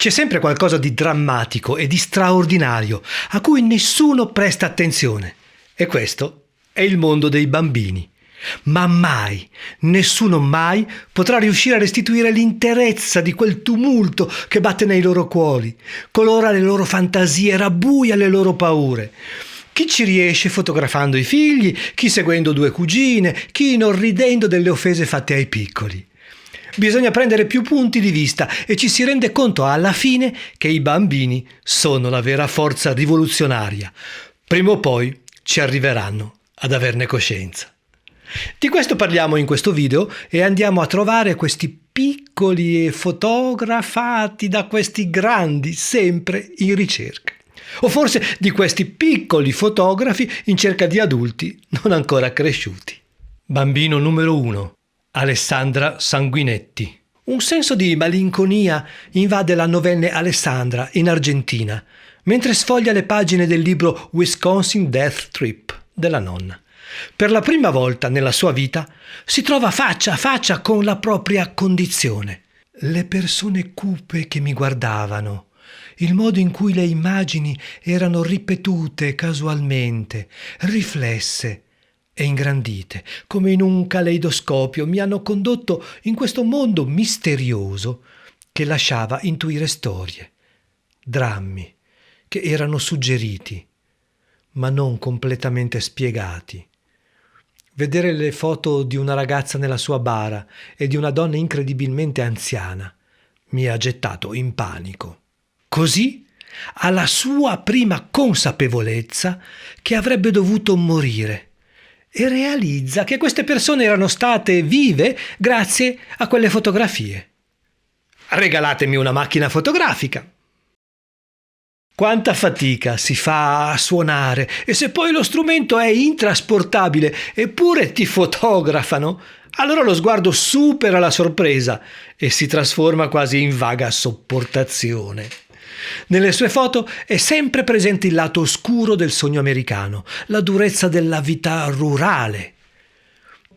C'è sempre qualcosa di drammatico e di straordinario a cui nessuno presta attenzione. E questo è il mondo dei bambini. Ma mai, nessuno mai potrà riuscire a restituire l'interezza di quel tumulto che batte nei loro cuori, colora le loro fantasie, rabbuia le loro paure. Chi ci riesce fotografando i figli, chi seguendo due cugine, chi inorridendo delle offese fatte ai piccoli. Bisogna prendere più punti di vista e ci si rende conto alla fine che i bambini sono la vera forza rivoluzionaria. Prima o poi ci arriveranno ad averne coscienza. Di questo parliamo in questo video e andiamo a trovare questi piccoli e fotografati da questi grandi sempre in ricerca. O forse di questi piccoli fotografi in cerca di adulti non ancora cresciuti. Bambino numero 1. Alessandra Sanguinetti. Un senso di malinconia invade la novenne Alessandra in Argentina, mentre sfoglia le pagine del libro Wisconsin Death Trip della nonna. Per la prima volta nella sua vita si trova faccia a faccia con la propria condizione. Le persone cupe che mi guardavano, il modo in cui le immagini erano ripetute casualmente, riflesse e ingrandite, come in un caleidoscopio, mi hanno condotto in questo mondo misterioso che lasciava intuire storie, drammi che erano suggeriti, ma non completamente spiegati. Vedere le foto di una ragazza nella sua bara e di una donna incredibilmente anziana mi ha gettato in panico. Così, alla sua prima consapevolezza che avrebbe dovuto morire, e realizza che queste persone erano state vive grazie a quelle fotografie. Regalatemi una macchina fotografica. Quanta fatica si fa a suonare e se poi lo strumento è intrasportabile eppure ti fotografano, allora lo sguardo supera la sorpresa e si trasforma quasi in vaga sopportazione. Nelle sue foto è sempre presente il lato oscuro del sogno americano, la durezza della vita rurale.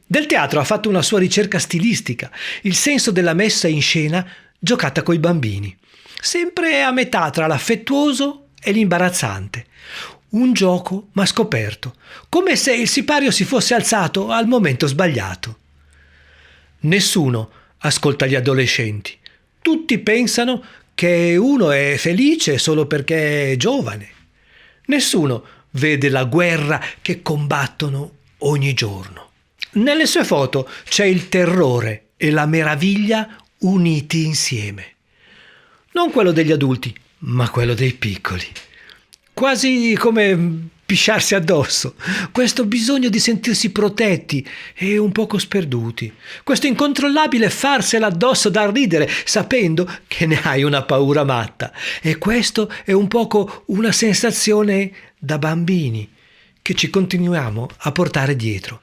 Del teatro ha fatto una sua ricerca stilistica, il senso della messa in scena giocata coi bambini, sempre a metà tra l'affettuoso e l'imbarazzante. Un gioco ma scoperto, come se il sipario si fosse alzato al momento sbagliato. Nessuno ascolta gli adolescenti. Tutti pensano che uno è felice solo perché è giovane. Nessuno vede la guerra che combattono ogni giorno. Nelle sue foto c'è il terrore e la meraviglia uniti insieme. Non quello degli adulti, ma quello dei piccoli. Quasi come pisciarsi addosso. Questo bisogno di sentirsi protetti e un poco sperduti. Questo incontrollabile farsela addosso da ridere, sapendo che ne hai una paura matta. E questo è un poco una sensazione da bambini che ci continuiamo a portare dietro,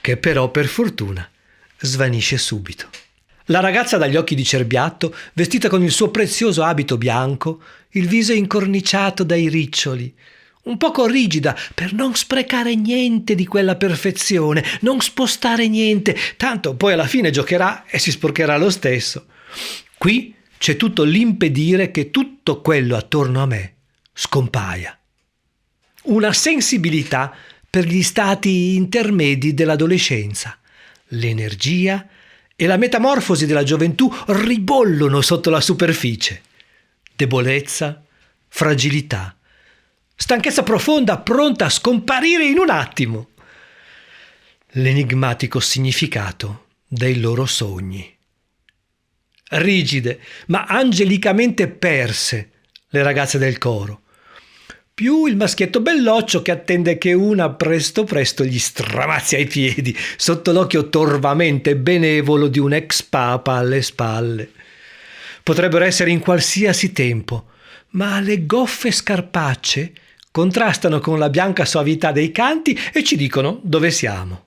che però per fortuna svanisce subito. La ragazza dagli occhi di cerbiatto, vestita con il suo prezioso abito bianco, il viso incorniciato dai riccioli, un poco rigida per non sprecare niente di quella perfezione, non spostare niente, tanto poi alla fine giocherà e si sporcherà lo stesso. Qui c'è tutto l'impedire che tutto quello attorno a me scompaia. Una sensibilità per gli stati intermedi dell'adolescenza, l'energia e la metamorfosi della gioventù ribollono sotto la superficie. Debolezza, fragilità, stanchezza profonda pronta a scomparire in un attimo. L'enigmatico significato dei loro sogni. Rigide, ma angelicamente perse, le ragazze del coro. Più il maschietto belloccio che attende che una presto presto gli stramazzi ai piedi sotto l'occhio torvamente benevolo di un ex papa alle spalle. Potrebbero essere in qualsiasi tempo, ma le goffe scarpacce contrastano con la bianca soavità dei canti e ci dicono dove siamo.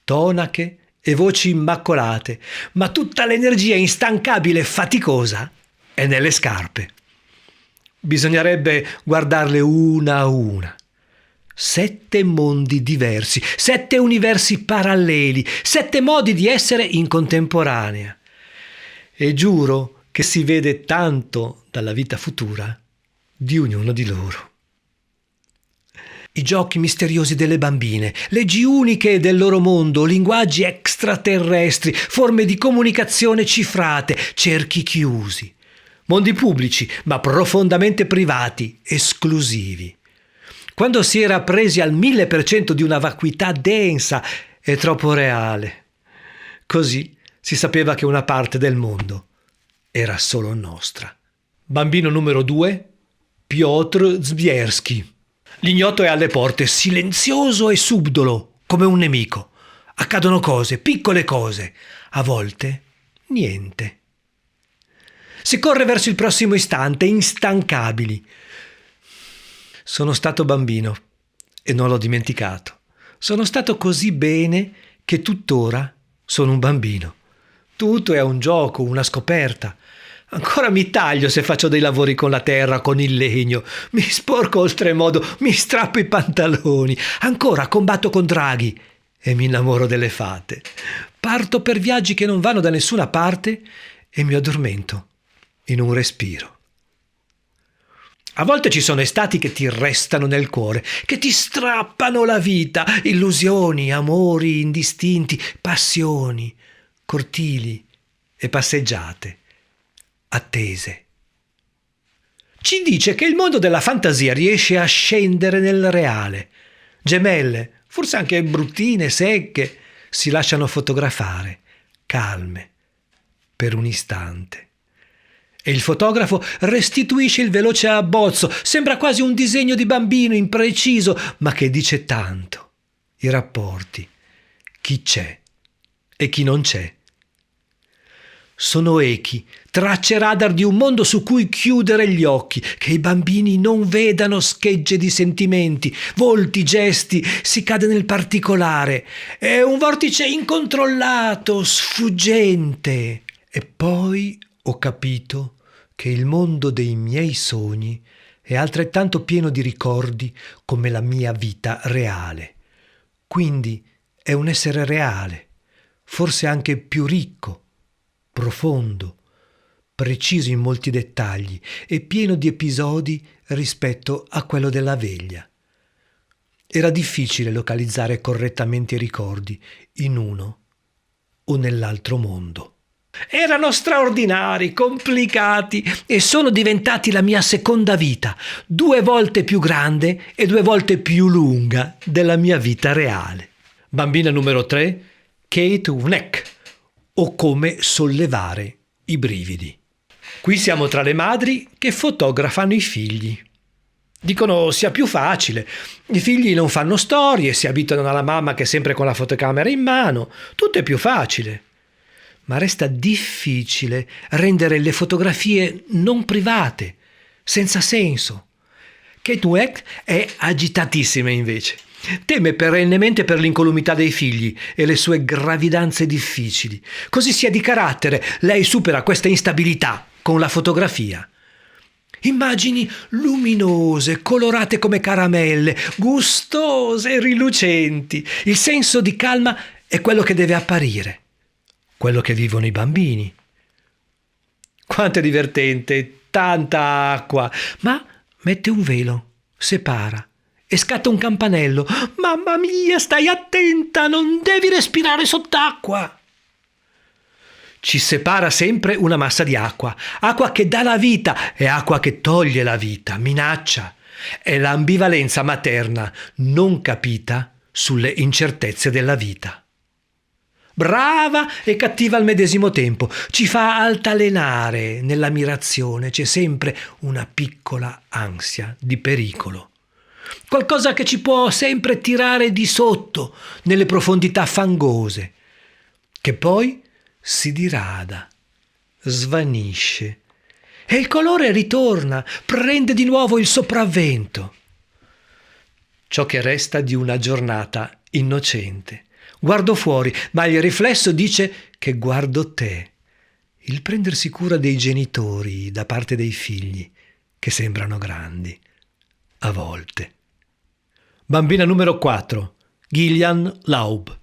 Tonache e voci immacolate, ma tutta l'energia instancabile e faticosa è nelle scarpe. Bisognerebbe guardarle una a una. 7 mondi diversi, 7 universi paralleli, 7 modi di essere in contemporanea. E giuro che si vede tanto dalla vita futura di ognuno di loro. I giochi misteriosi delle bambine, leggi uniche del loro mondo, linguaggi extraterrestri, forme di comunicazione cifrate, cerchi chiusi, mondi pubblici ma profondamente privati, esclusivi. Quando si era presi al 1000% di una vacuità densa e troppo reale, così si sapeva che una parte del mondo era solo nostra. Bambino numero 2, Piotr Zbierski. L'ignoto è alle porte, silenzioso e subdolo, come un nemico. Accadono cose, piccole cose, a volte niente. Si corre verso il prossimo istante, instancabili. Sono stato bambino e non l'ho dimenticato. Sono stato così bene che tuttora sono un bambino. Tutto è un gioco, una scoperta. Ancora mi taglio se faccio dei lavori con la terra, con il legno, mi sporco oltremodo, mi strappo i pantaloni, ancora combatto con draghi e mi innamoro delle fate. Parto per viaggi che non vanno da nessuna parte e mi addormento in un respiro. A volte ci sono estati che ti restano nel cuore, che ti strappano la vita, illusioni, amori indistinti, passioni, cortili e passeggiate. Attese. Ci dice che il mondo della fantasia riesce a scendere nel reale. Gemelle, forse anche bruttine, secche, si lasciano fotografare, calme, per un istante. E il fotografo restituisce il veloce abbozzo, sembra quasi un disegno di bambino impreciso, ma che dice tanto. I rapporti, chi c'è e chi non c'è. Sono echi, tracce radar di un mondo su cui chiudere gli occhi, che i bambini non vedano schegge di sentimenti, volti, gesti, si cade nel particolare. È un vortice incontrollato, sfuggente. E poi ho capito che il mondo dei miei sogni è altrettanto pieno di ricordi come la mia vita reale. Quindi è un essere reale, forse anche più ricco, profondo, preciso in molti dettagli e pieno di episodi rispetto a quello della veglia. Era difficile localizzare correttamente i ricordi in uno o nell'altro mondo. Erano straordinari, complicati e sono diventati la mia seconda vita, 2 volte più grande e 2 volte più lunga della mia vita reale. Bambina numero 3, Kate Wneck, o come sollevare i brividi. Qui siamo tra le madri che fotografano i figli. Dicono sia più facile, i figli non fanno storie, si abituano alla mamma che è sempre con la fotocamera in mano, tutto è più facile. Ma resta difficile rendere le fotografie non private, senza senso. Kate Wneck è agitatissima invece. Teme perennemente per l'incolumità dei figli e le sue gravidanze difficili. Così sia di carattere, lei supera questa instabilità con la fotografia. Immagini luminose, colorate come caramelle, gustose e rilucenti. Il senso di calma è quello che deve apparire, quello che vivono i bambini. Quanto è divertente, tanta acqua, ma mette un velo, separa e scatta un campanello. Mamma mia, stai attenta, non devi respirare sott'acqua. Ci separa sempre una massa di acqua, acqua che dà la vita e acqua che toglie la vita, minaccia. È l'ambivalenza materna non capita sulle incertezze della vita. Brava e cattiva al medesimo tempo, ci fa altalenare nell'ammirazione, c'è sempre una piccola ansia di pericolo. Qualcosa che ci può sempre tirare di sotto nelle profondità fangose, che poi si dirada, svanisce e il colore ritorna, prende di nuovo il sopravvento. Ciò che resta di una giornata innocente. Guardo fuori, ma il riflesso dice che guardo te. Il prendersi cura dei genitori da parte dei figli, che sembrano grandi, a volte. Bambina numero 4, Gillian Laub.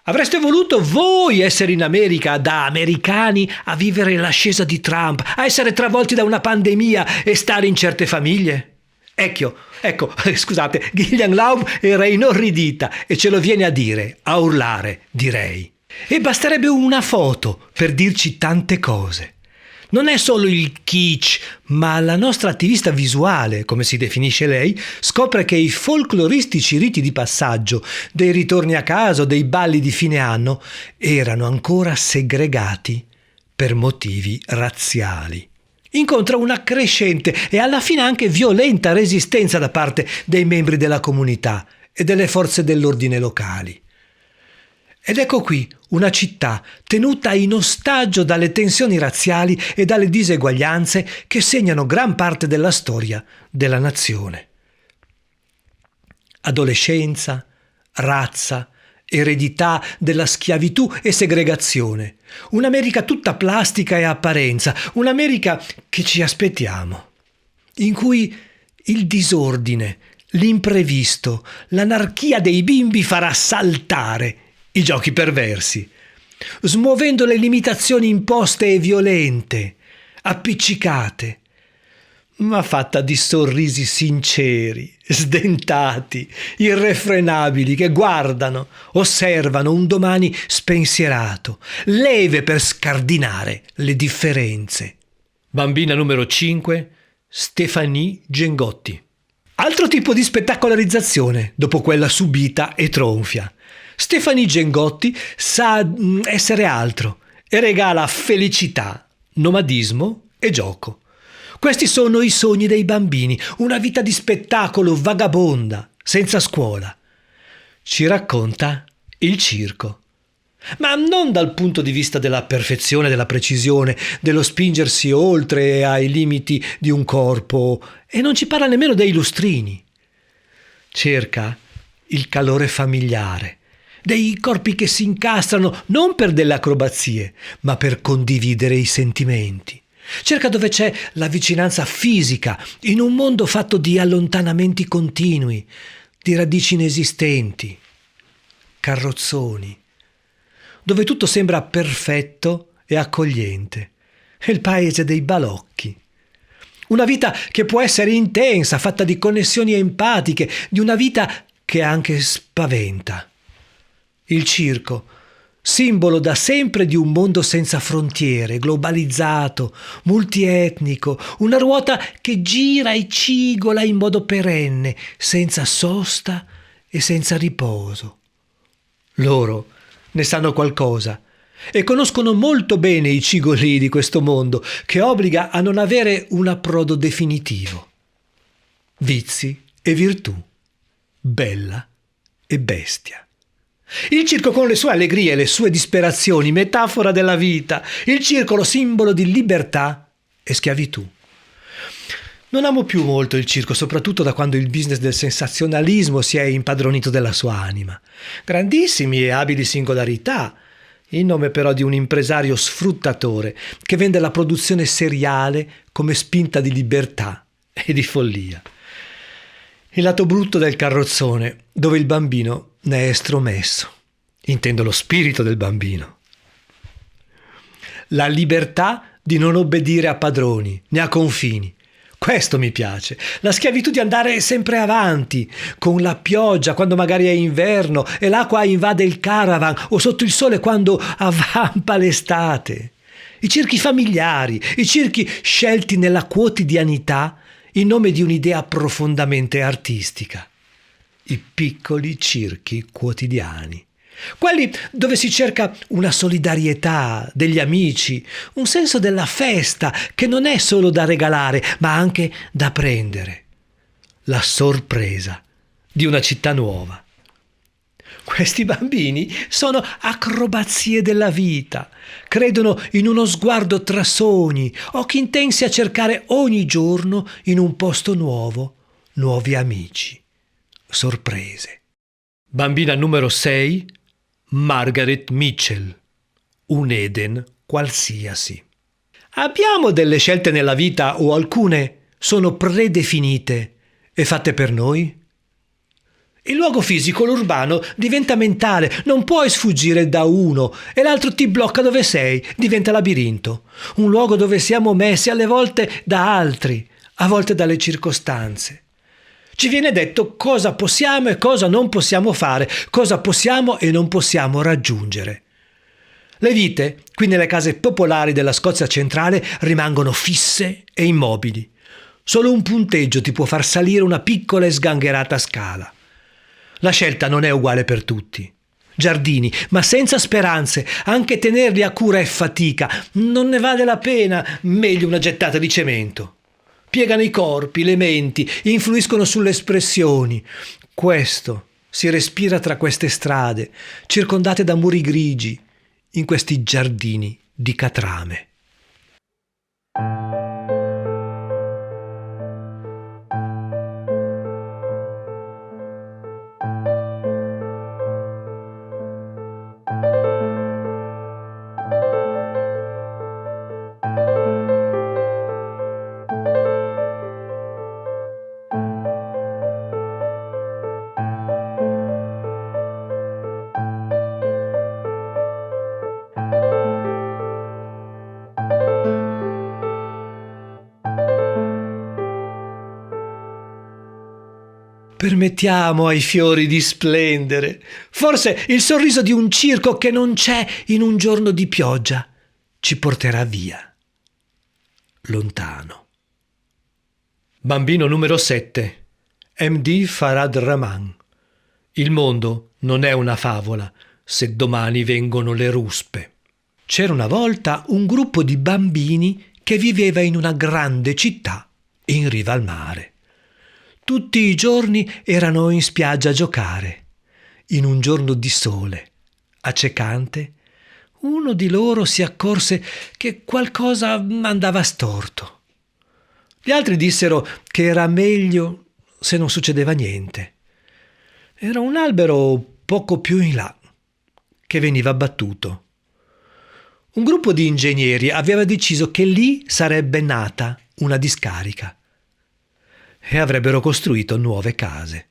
Avreste voluto voi essere in America da americani a vivere l'ascesa di Trump, a essere travolti da una pandemia e stare in certe famiglie? Ecco, scusate, Gillian Laub era inorridita e ce lo viene a dire, a urlare, direi. E basterebbe una foto per dirci tante cose. Non è solo il kitsch, ma la nostra attivista visuale, come si definisce lei, scopre che i folcloristici riti di passaggio, dei ritorni a casa o dei balli di fine anno, erano ancora segregati per motivi razziali. Incontra una crescente e alla fine anche violenta resistenza da parte dei membri della comunità e delle forze dell'ordine locali. Ed ecco qui una città tenuta in ostaggio dalle tensioni razziali e dalle diseguaglianze che segnano gran parte della storia della nazione. Adolescenza, razza, eredità della schiavitù e segregazione. Un'America tutta plastica e apparenza, un'America che ci aspettiamo, in cui il disordine, l'imprevisto, l'anarchia dei bimbi farà saltare i giochi perversi, smuovendo le limitazioni imposte e violente, appiccicate, ma fatta di sorrisi sinceri, sdentati, irrefrenabili, che guardano, osservano un domani spensierato, leve per scardinare le differenze. Bambina numero 5, Stéphanie Gengotti. Altro tipo di spettacolarizzazione dopo quella subita e tronfia. Stéphanie Gengotti sa essere altro e regala felicità, nomadismo e gioco. Questi sono i sogni dei bambini, una vita di spettacolo vagabonda, senza scuola. Ci racconta il circo. Ma non dal punto di vista della perfezione, della precisione, dello spingersi oltre ai limiti di un corpo, e non ci parla nemmeno dei lustrini. Cerca il calore familiare, dei corpi che si incastrano non per delle acrobazie, ma per condividere i sentimenti. Cerca dove c'è la vicinanza fisica, in un mondo fatto di allontanamenti continui, di radici inesistenti, carrozzoni, dove tutto sembra perfetto e accogliente. È il paese dei balocchi. Una vita che può essere intensa, fatta di connessioni empatiche, di una vita che anche spaventa. Il circo, simbolo da sempre di un mondo senza frontiere, globalizzato, multietnico, una ruota che gira e cigola in modo perenne, senza sosta e senza riposo. Loro ne sanno qualcosa e conoscono molto bene i cigolii di questo mondo che obbliga a non avere un approdo definitivo. Vizi e virtù, bella e bestia. Il circo con le sue allegrie e le sue disperazioni, metafora della vita, il circolo simbolo di libertà e schiavitù. Non amo più molto il circo, soprattutto da quando il business del sensazionalismo si è impadronito della sua anima. Grandissimi e abili singolarità, in nome però di un impresario sfruttatore che vende la produzione seriale come spinta di libertà e di follia. Il lato brutto del carrozzone, dove il bambino ne è estromesso. Intendo lo spirito del bambino. La libertà di non obbedire a padroni, né a confini. Questo mi piace. La schiavitù di andare sempre avanti, con la pioggia quando magari è inverno e l'acqua invade il caravan, o sotto il sole quando avvampa l'estate. I circhi familiari, i circhi scelti nella quotidianità in nome di un'idea profondamente artistica. I piccoli circhi quotidiani. Quelli dove si cerca una solidarietà degli amici, un senso della festa che non è solo da regalare, ma anche da prendere. La sorpresa di una città nuova. Questi bambini sono acrobazie della vita, credono in uno sguardo tra sogni, occhi intensi a cercare ogni giorno in un posto nuovo, nuovi amici, sorprese. Bambina numero 6, Margaret Mitchell, un Eden qualsiasi. Abbiamo delle scelte nella vita o alcune sono predefinite e fatte per noi? Il luogo fisico, l'urbano, diventa mentale, non puoi sfuggire da uno e l'altro ti blocca dove sei, diventa labirinto. Un luogo dove siamo messi alle volte da altri, a volte dalle circostanze. Ci viene detto cosa possiamo e cosa non possiamo fare, cosa possiamo e non possiamo raggiungere. Le vite, qui nelle case popolari della Scozia centrale, rimangono fisse e immobili. Solo un punteggio ti può far salire una piccola e sgangherata scala. La scelta non è uguale per tutti. Giardini, ma senza speranze, anche tenerli a cura è fatica, non ne vale la pena, meglio una gettata di cemento. Piegano i corpi, le menti, influiscono sulle espressioni. Questo si respira tra queste strade, circondate da muri grigi, in questi giardini di catrame. Permettiamo ai fiori di splendere. Forse il sorriso di un circo che non c'è in un giorno di pioggia ci porterà via, lontano. Bambino numero 7. M.D. Farad Rahman. Il mondo non è una favola se domani vengono le ruspe. C'era una volta un gruppo di bambini che viveva in una grande città in riva al mare. Tutti i giorni erano in spiaggia a giocare. In un giorno di sole, accecante, uno di loro si accorse che qualcosa andava storto. Gli altri dissero che era meglio se non succedeva niente. Era un albero poco più in là, che veniva abbattuto. Un gruppo di ingegneri aveva deciso che lì sarebbe nata una discarica e avrebbero costruito nuove case.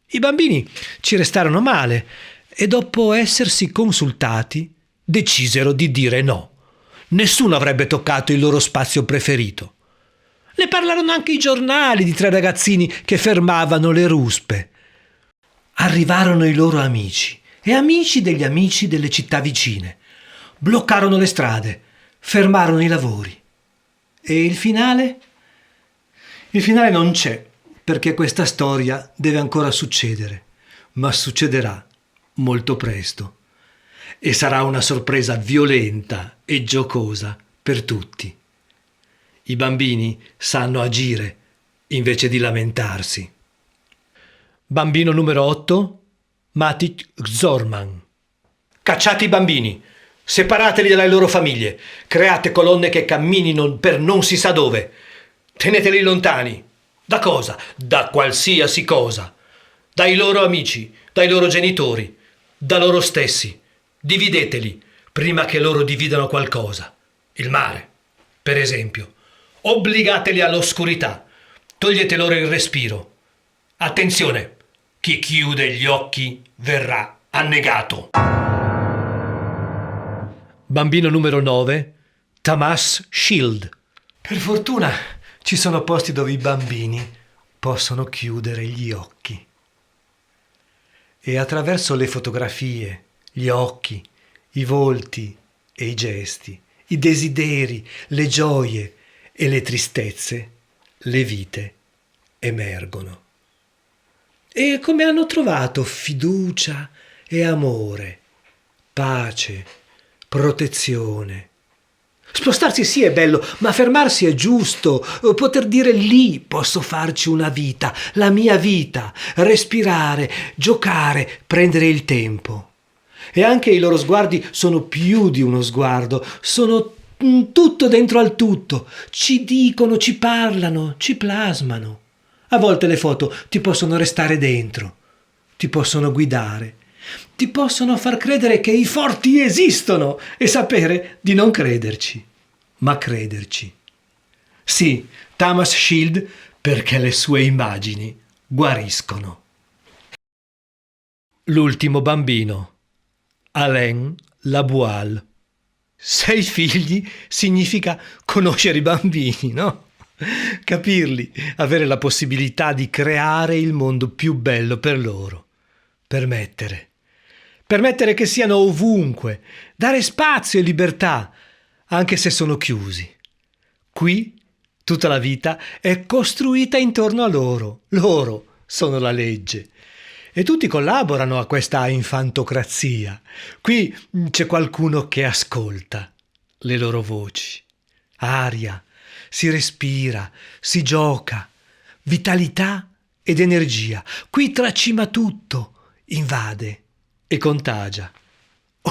I bambini ci restarono male e dopo essersi consultati decisero di dire no. Nessuno avrebbe toccato il loro spazio preferito. Ne parlarono anche i giornali di 3 ragazzini che fermavano le ruspe. Arrivarono i loro amici e amici degli amici delle città vicine. Bloccarono le strade, fermarono i lavori. E il finale? Il finale non c'è, perché questa storia deve ancora succedere, ma succederà molto presto. E sarà una sorpresa violenta e giocosa per tutti. I bambini sanno agire invece di lamentarsi. Bambino numero 8, Matic Zorman. Cacciate i bambini, separateli dalle loro famiglie, create colonne che camminino per non si sa dove. Teneteli lontani. Da cosa? Da qualsiasi cosa. Dai loro amici, dai loro genitori, da loro stessi. Divideteli prima che loro dividano qualcosa. Il mare, per esempio. Obbligateli all'oscurità. Togliete loro il respiro. Attenzione, chi chiude gli occhi verrà annegato. Bambino numero 9, Tamas Shield. Per fortuna ci sono posti dove i bambini possono chiudere gli occhi. E attraverso le fotografie, gli occhi, i volti e i gesti, i desideri, le gioie e le tristezze, le vite emergono. E come hanno trovato fiducia e amore, pace, protezione. Spostarsi sì è bello, ma fermarsi è giusto. Poter dire lì posso farci una vita, la mia vita, respirare, giocare, prendere il tempo. E anche i loro sguardi sono più di uno sguardo, sono tutto dentro al tutto. Ci dicono, ci parlano, ci plasmano. A volte le foto ti possono restare dentro, ti possono guidare, ti possono far credere che i forti esistono e sapere di non crederci, ma crederci. Sì, Tamas Shield, perché le sue immagini guariscono. L'ultimo bambino, Alain Laboile. 6 figli significa conoscere i bambini, no? Capirli, avere la possibilità di creare il mondo più bello per loro. Permettere che siano ovunque, dare spazio e libertà, anche se sono chiusi. Qui tutta la vita è costruita intorno a loro. Loro sono la legge. E tutti collaborano a questa infantocrazia. Qui c'è qualcuno che ascolta le loro voci. Aria, si respira, si gioca, vitalità ed energia. Qui tracima tutto, invade e contagia.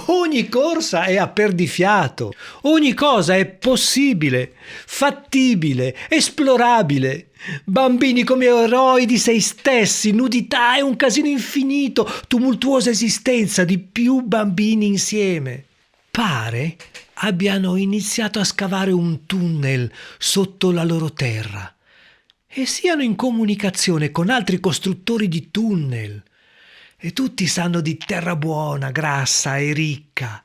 Ogni corsa è a perdifiato, ogni cosa è possibile, fattibile, esplorabile. Bambini come eroi di se stessi, nudità e un casino infinito, tumultuosa esistenza di più bambini insieme. Pare abbiano iniziato a scavare un tunnel sotto la loro terra e siano in comunicazione con altri costruttori di tunnel. E tutti sanno di terra buona, grassa e ricca.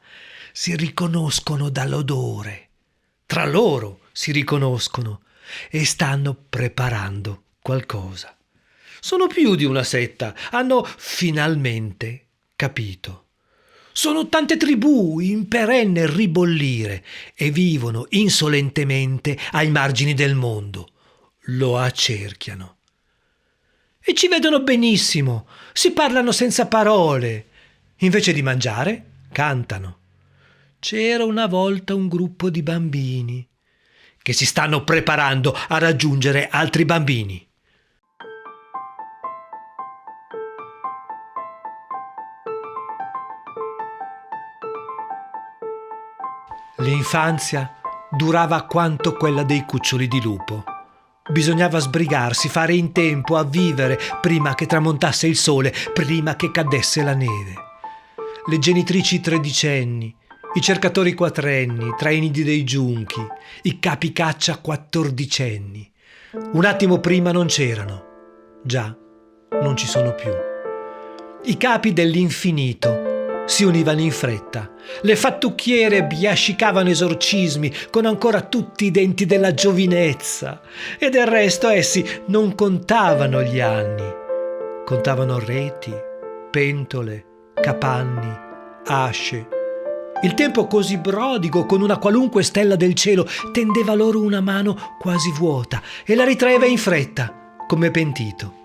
Si riconoscono dall'odore. Tra loro si riconoscono e stanno preparando qualcosa. Sono più di una setta. Hanno finalmente capito. Sono tante tribù in perenne ribollire e vivono insolentemente ai margini del mondo. Lo accerchiano. E ci vedono benissimo, si parlano senza parole. Invece di mangiare, cantano. C'era una volta un gruppo di bambini che si stanno preparando a raggiungere altri bambini. L'infanzia durava quanto quella dei cuccioli di lupo. Bisognava sbrigarsi, fare in tempo a vivere prima che tramontasse il sole, prima che cadesse la neve. Le genitrici tredicenni, i cercatori quattrenni tra i nidi dei giunchi, i capi caccia quattordicenni. Un attimo prima non c'erano. Già, non ci sono più. I capi dell'infinito si univano in fretta. Le fattucchiere biascicavano esorcismi con ancora tutti i denti della giovinezza. E del resto essi non contavano gli anni. Contavano reti, pentole, capanni, asce. Il tempo così prodigo, con una qualunque stella del cielo, tendeva loro una mano quasi vuota e la ritraeva in fretta, come pentito.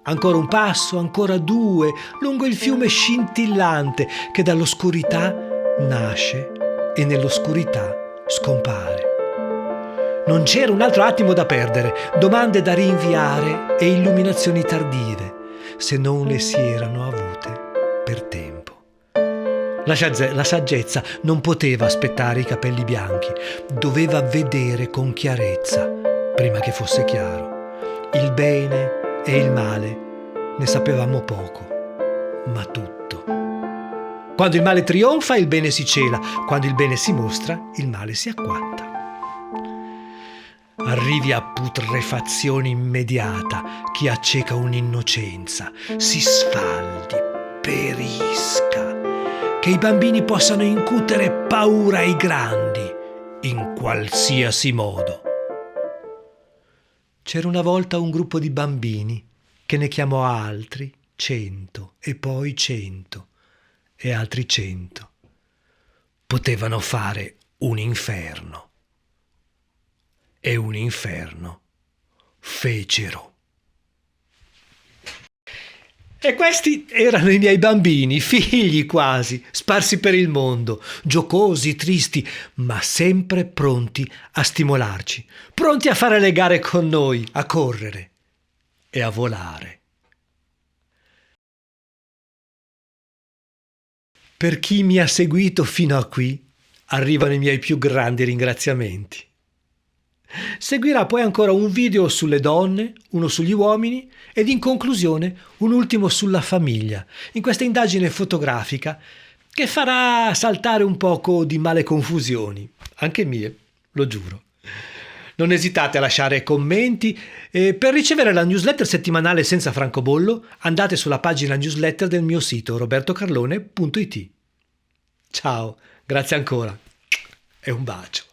Ancora un passo, ancora 2, lungo il fiume scintillante che dall'oscurità nasce e nell'oscurità scompare. Non c'era un altro attimo da perdere, domande da rinviare e illuminazioni tardive, se non le si erano avute per tempo. La saggezza non poteva aspettare i capelli bianchi, doveva vedere con chiarezza, prima che fosse chiaro. Il bene e il male ne sapevamo poco, ma tutto. Quando il male trionfa, il bene si cela. Quando il bene si mostra, il male si acquatta. Arrivi a putrefazione immediata chi acceca un'innocenza, si sfaldi, perisca, che i bambini possano incutere paura ai grandi, in qualsiasi modo. C'era una volta un gruppo di bambini che ne chiamò altri 100 e poi 100 e altri 100. Potevano fare un inferno. E un inferno fecero. E questi erano i miei bambini, figli quasi, sparsi per il mondo, giocosi, tristi, ma sempre pronti a stimolarci, pronti a fare le gare con noi, a correre e a volare. Per chi mi ha seguito fino a qui, arrivano i miei più grandi ringraziamenti. Seguirà poi ancora un video sulle donne, uno sugli uomini ed in conclusione un ultimo sulla famiglia, in questa indagine fotografica che farà saltare un poco di male confusioni, anche mie, lo giuro. Non esitate a lasciare commenti e per ricevere la newsletter settimanale senza francobollo andate sulla pagina newsletter del mio sito robertocarlone.it. Ciao, grazie ancora e un bacio.